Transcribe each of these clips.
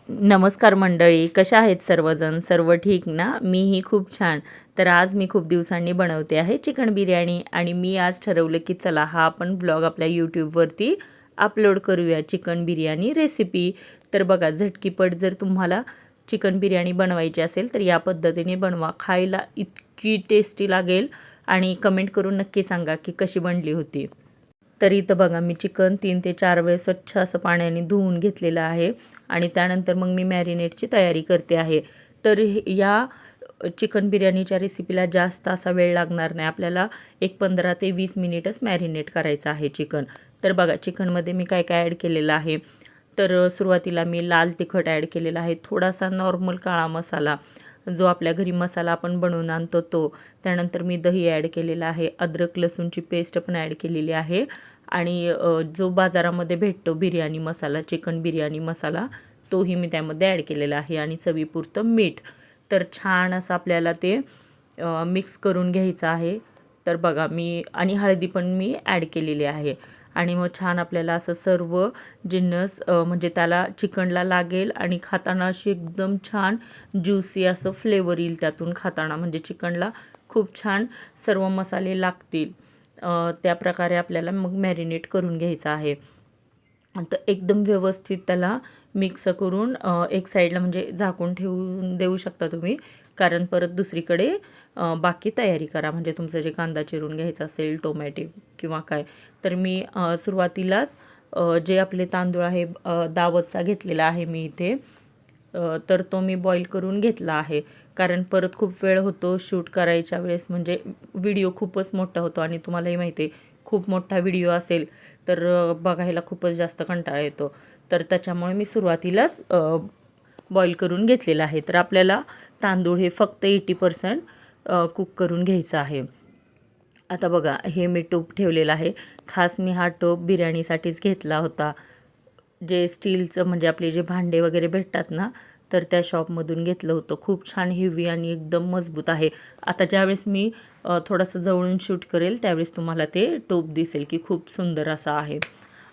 नमस्कार मंडळी, कशा आहेत सर्वजण? सर्व ठीक ना? मीही खूप छान. तर आज मी खूप दिवसांनी बनवते आहे चिकन बिर्याणी आणि मी आज ठरवलं की चला हा आपण ब्लॉग आपल्या यूट्यूबवरती अपलोड करूया, चिकन बिर्याणी रेसिपी. तर बघा, झटकीपट जर तुम्हाला चिकन बिर्याणी बनवायची असेल तर या पद्धतीने बनवा. खायला इतकी टेस्टी लागेल आणि कमेंट करून नक्की सांगा की कशी बनली होती. तर इथं बघा, मी चिकन 3 ते 4 वेळेस स्वच्छ असं पाण्याने धुवून घेतलेलं आहे आणि त्यानंतर मग मी मॅरिनेटची तयारी करते आहे. तर या चिकन बिर्याणीच्या रेसिपीला जास्त असा वेळ लागणार नाही. आपल्याला एक 15 ते 20 मिनिटच मॅरिनेट करायचं आहे चिकन. तर बघा, चिकनमध्ये मी काय काय ॲड केलेलं आहे. तर सुरुवातीला मी लाल तिखट ॲड केलेला आहे, थोडासा नॉर्मल काळा मसाला, जो आपल्या घरी मसाला आपण बनवून आणतो तो. त्यानंतर मी दही ॲड केलेलं आहे, अद्रक लसूणची पेस्ट पण ॲड केलेली आहे आणि जो बाजारामध्ये भेटतो बिर्याणी मसाला, चिकन बिर्याणी मसाला, तोही मी त्यामध्ये ॲड केलेला आहे आणि चवीपुरतं मीठ. तर छान असं आपल्याला ते मिक्स करून घ्यायचं आहे. तर बघा, मी आणि हळदी पण मी ॲड केलेली आहे आणि मग छान आपल्याला असं सर्व जिन्नस म्हणजे त्याला चिकनला लागेल आणि खाताना अशी एकदम छान ज्युसी असं फ्लेवर येईल त्यातून खाताना, म्हणजे चिकनला खूप छान सर्व मसाले लागतील. त्या प्रकारे आपल्याला मग मॅरिनेट करून घ्यायचं आहे. तर एकदम व्यवस्थित त्याला मिक्स करून एक साईडला म्हणजे झाकून ठेवून देऊ शकता तुम्ही, कारण परत दुसरीकडे बाकी तयारी करा. म्हणजे तुमचं जे कांदा चिरून घ्यायचा असेल, टोमॅटो किंवा काय. तर मी सुरुवातीलाच जे आपले तांदूळ आहे, दावतचा घेतलेला आहे मी इथे. तर तो मी बॉईल करून घेतला आहे, कारण परत खूप वेळ होतो शूट करायच्या वेळेस, म्हणजे व्हिडिओ खूपच मोठा होतो आणि तुम्हालाही माहिती आहे, खूप मोठा व्हिडिओ असेल तर बघायला खूपच जास्त कंटाळा येतो. तर त्याच्यामुळे मी सुरुवातीलाच बॉईल करून घेतलेलं आहे. तर आपल्याला तांदूळ हे फक्त 80% कुक करून घ्यायचं आहे. आता बघा, हे मी टोप ठेवलेलं आहे. खास मी हा टोप बिर्याणीसाठीच घेतला होता. जे स्टीलचं म्हणजे आपले जे भांडे वगैरे भेटतात ना, तर त्या शॉपमधून घेतलं होतं. खूप छान हेवी आणि एकदम मजबूत आहे. आता ज्यावेळेस मी थोडंसं जवळून शूट करेल त्यावेळेस तुम्हाला ते टोप दिसेल की खूप सुंदर असा आहे.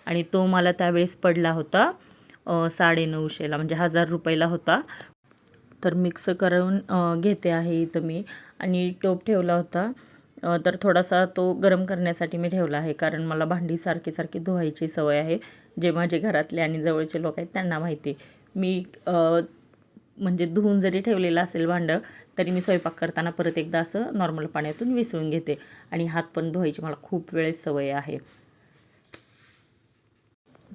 आणि तो मला त्यावेळेस पडला होता 950ला, म्हणजे ₹1000 होता. तर मिक्स करून घेते आहे इथं मी. आणि टोप ठेवला होता. तर थोडासा तो गरम करण्यासाठी मी ठेवला आहे, कारण मला भांडी सारखी सारखी धुवायची सवय आहे. जे माझे घरातले आणि जवळचे लोक आहेत त्यांना माहिती. मी म्हणजे धुवून जरी ठेवलेलं असेल भांडं, तरी मी स्वयंपाक करताना परत एकदा असं नॉर्मल पाण्यातून विसळून घेते आणि हात पण धुवायची मला खूप वेळेस सवय आहे.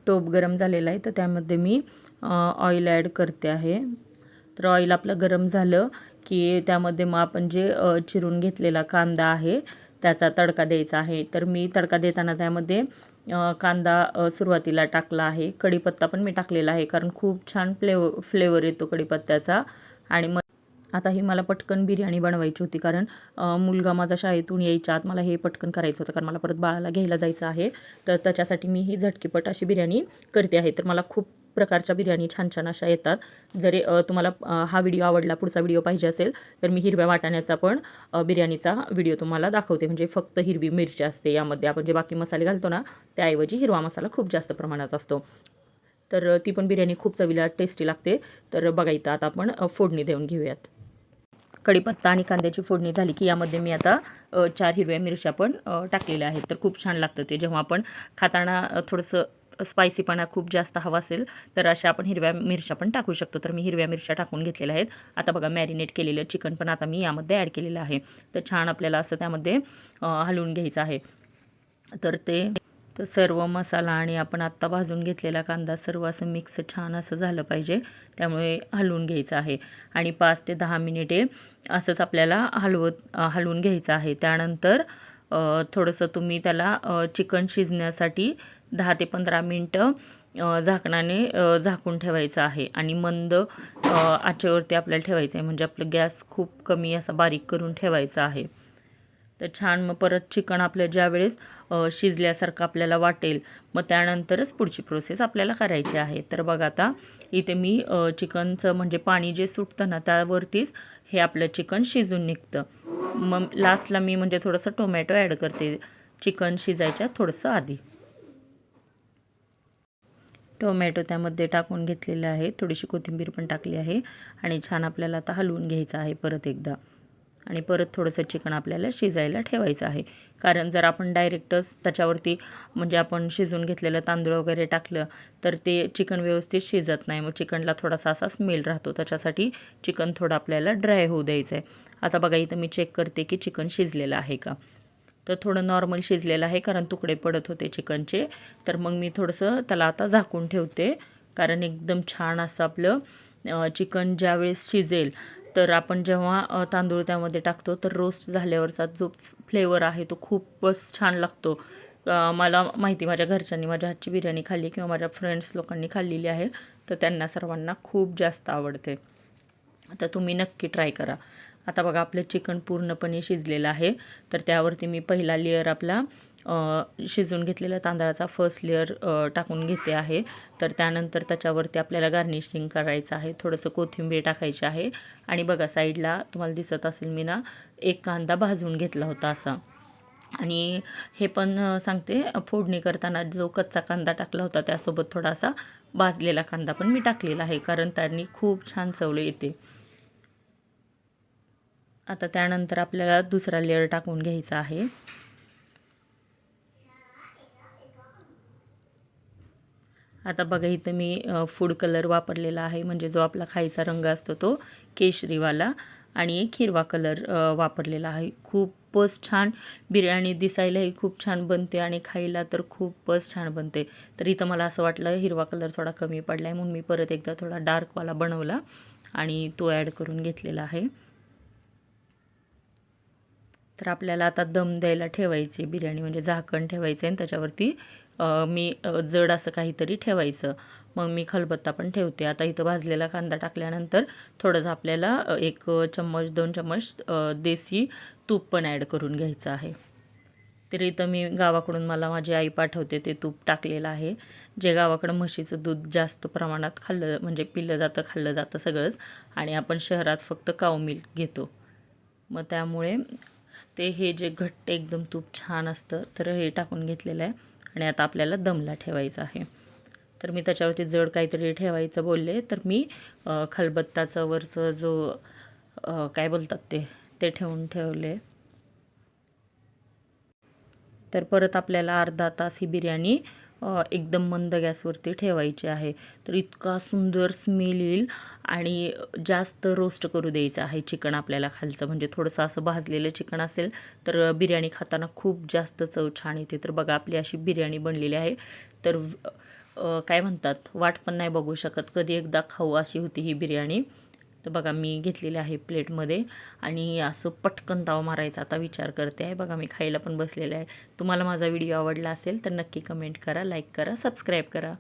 टोप गरम झालेला आहे, तर त्यामध्ये मी ऑइल ॲड करते आहे. तर ऑइल आपलं गरम झालं की त्यामध्ये मग आपण जे चिरून घेतलेला कांदा आहे त्याचा तडका द्यायचा आहे. तर मी तडका देताना त्यामध्ये कांदा सुरुवातीला टाकला आहे. कढीपत्ता पण मी टाकलेला आहे, कारण खूप छान फ्लेवर येतो कढीपत्त्याचा. आणि मग आता ही मला पटकन बिर्याणी बनवायची होती, कारण मुलगा माझा शाळेतून यायच्या आत मला हे पटकन करायचं होतं, कारण मला परत बाळाला घ्यायला जायचं आहे. तर त्याच्यासाठी मी ही झटकीपट अशी बिर्याणी करते आहे. तर मला खूप प्रकारच्या बिर्याणी छान छान अशा येतात. जरी तुम्हाला हा व्हिडिओ आवडला, पुढचा व्हिडिओ पाहिजे असेल तर मी हिरव्या वाटाण्याचा पण बिर्याणीचा व्हिडिओ तुम्हाला दाखवते. म्हणजे फक्त हिरवी मिरची असते यामध्ये, आपण जे बाकी मसाले घालतो ना त्याऐवजी हिरवा मसाला खूप जास्त प्रमाणात असतो. तर ती पण बिर्याणी खूप चवीला टेस्टी लागते. तर बघा, इथं आता आपण फोडणी देऊन घेऊयात. कढीपत्ता आणि कांद्याची फोडणी झाली की यामध्ये मी आता 4 हिरव्या मिरच्या पण टाकलेल्या आहेत. तर खूप छान लागतं ते. जेव्हा आपण खाताना थोडंसं स्पायसीपणा खूप जास्त हवा असेल तर अशा आपण हिरव्या मिरच्या पण टाकू शकतो. तर मी हिरव्या मिरच्या टाकून घेतलेल्या आहेत. आता बघा, मॅरिनेट केलेलं चिकन पण आता मी यामध्ये ॲड केलेलं आहे. तर छान आपल्याला असं त्यामध्ये हलवून घ्यायचं आहे. तर सर्व मसाला आणि आपण आत्ता भाजून घेतलेला कांदा सर्व असं मिक्स छान असं झालं पाहिजे. त्यामुळे हलवून घ्यायचं आहे आणि 5 ते 10 मिनिटे असंच आपल्याला हलवून घ्यायचं आहे. त्यानंतर थोडंसं तुम्ही त्याला चिकन शिजण्यासाठी 10 ते 15 मिनटं झाकणाने झाकून ठेवायचं आहे आणि मंद आचेवरती आपल्याला ठेवायचं आहे. म्हणजे आपलं गॅस खूप कमी असा बारीक करून ठेवायचा आहे. तर छान मग परत चिकन आपल्या ज्यावेळेस शिजल्यासारखं आपल्याला वाटेल, मग त्यानंतरच पुढची प्रोसेस आपल्याला करायची आहे. तर बघा, आता इथे मी चिकनचं म्हणजे पाणी जे सुटतं ना त्यावरतीच हे आपलं चिकन शिजून निघतं. मग लास्टला मी म्हणजे थोडंसं टोमॅटो ॲड करते चिकन शिजायच्या थोडंसं आधी. टोमॅटो त्यामध्ये टाकून घेतलेलं आहे, थोडीशी कोथिंबीर पण टाकली आहे आणि छान आपल्याला आता हलवून घ्यायचं आहे परत एकदा. आणि परत थोडंसं चिकन आपल्याला शिजायला ठेवायचं आहे, कारण जर आपण डायरेक्टच त्याच्यावरती म्हणजे आपण शिजवून घेतलेलं तांदूळ वगैरे टाकलं तर ते चिकन व्यवस्थित शिजत नाही, मग चिकनला थोडासा असा स्मेल राहतो. त्याच्यासाठी चिकन थोडं आपल्याला ड्राय होऊ द्यायचं आहे. आता बघा इथं मी चेक करते की चिकन शिजलेलं आहे का. तर थोडं नॉर्मल शिजलेलं आहे, कारण तुकडे पडत होते चिकनचे. तर मग मी थोडंसं त्याला आता झाकून ठेवते, कारण एकदम छान असं आपलं चिकन ज्यावेळेस शिजेल तर आपण जेव्हा तांदूळ त्यामध्ये टाकतो तर रोस्ट झाल्यावरचा जो फ्लेवर आहे तो खूपच छान लागतो. मला माहिती, माझ्या घरच्यांनी माझ्या हातची बिर्याणी खाल्ली किंवा माझ्या फ्रेंड्स लोकांनी खाल्लेली आहे, तर त्यांना सर्वांना खूप जास्त आवडते. आता तुम्ही नक्की ट्राय करा. आता बघा आपलं चिकन पूर्णपणे शिजलेलं आहे, तर त्यावरती मी पहिला लेअर आपला शिजवून घेतलेला तांदळाचा फर्स्ट लेअर टाकून घेते आहे. तर त्यानंतर त्याच्यावरती आपल्याला गार्निशिंग करायचं आहे, थोडंसं कोथिंबीर टाकायची आहे. आणि बघा साईडला तुम्हाला दिसत असेल मी ना एक कांदा भाजून घेतला होता असा. आणि हे पण सांगते, फोडणी करताना जो कच्चा कांदा टाकला होता त्यासोबत थोडासा भाजलेला कांदा पण मी टाकलेला आहे, कारण त्यांनी खूप छान चव येते. आता त्यानंतर आपल्याला दुसरा लेअर टाकून घ्यायचा आहे. आता बघा इथं मी फूड कलर वापरलेला आहे, म्हणजे जो आपला खायचा रंग असतो तो केशरीवाला, आणि एक हिरवा कलर वापरलेला आहे. खूपच छान बिर्याणी दिसायलाही खूप छान बनते आणि खायला तर खूपच छान बनते. तर इथं मला असं वाटलं हिरवा कलर थोडा कमी पडला आहे, म्हणून मी परत एकदा थोडा डार्कवाला बनवला आणि तो ॲड करून घेतलेला आहे. तर आपल्याला आता दम द्यायला ठेवायची बिर्याणी, म्हणजे झाकण ठेवायचं आणि त्याच्यावरती मी जड असं काहीतरी ठेवायचं. मग मी खलबत्ता पण ठेवते. आता इथं भाजलेला कांदा टाकल्यानंतर थोडंसं आपल्याला 1 चम्मच 2 चम्मच देशी तूप पण ॲड करून घ्यायचं आहे. तर इथं मी गावाकडून मला माझी आई पाठवते ते तूप टाकलेलं आहे. जे गावाकडं म्हशीचं दूध जास्त प्रमाणात खाल्लं म्हणजे पिलं जातं, खाल्लं जातं सगळंच, आणि आपण शहरात फक्त काऊ मिल्क घेतो. मग त्यामुळे ते हे जे घट्ट एकदम तूप छान असतं, तर हे टाकून घेतलेलं आहे. आणि आता आपल्याला दमला ठेवायचं आहे. तर मी त्याच्यावरती जड काहीतरी ठेवायचं बोलले, तर मी खलबत्ताचं वरचं जो काय बोलतात ते ठेवून ठेवले. तर परत आपल्याला अर्धा तास ही बिर्याणी एकदम मंद गॅसवरती ठेवायची आहे. तर इतका सुंदर स्मेल येईल, आणि जास्त रोस्ट करू द्यायचं आहे चिकन आपल्याला खालचं, म्हणजे थोडंसं असं भाजलेलं चिकन असेल तर बिर्याणी खाताना खूप जास्त चव छान येते. तर बघा आपली अशी बिर्याणी बनलेली आहे. तर काय म्हणतात, वाट पण नाही बघू शकत, कधी एकदा खाऊ अशी होती ही बिर्याणी. तर बघा मी घेतलेली आहे प्लेटमध्ये, आणि असं पटकन ताव मारायचा आता विचार करते आहे. बघा मी खायला पण बसलेलं आहे. तुम्हाला माझा व्हिडिओ आवडला असेल तर नक्की कमेंट करा, लाईक करा, सबस्क्राईब करा.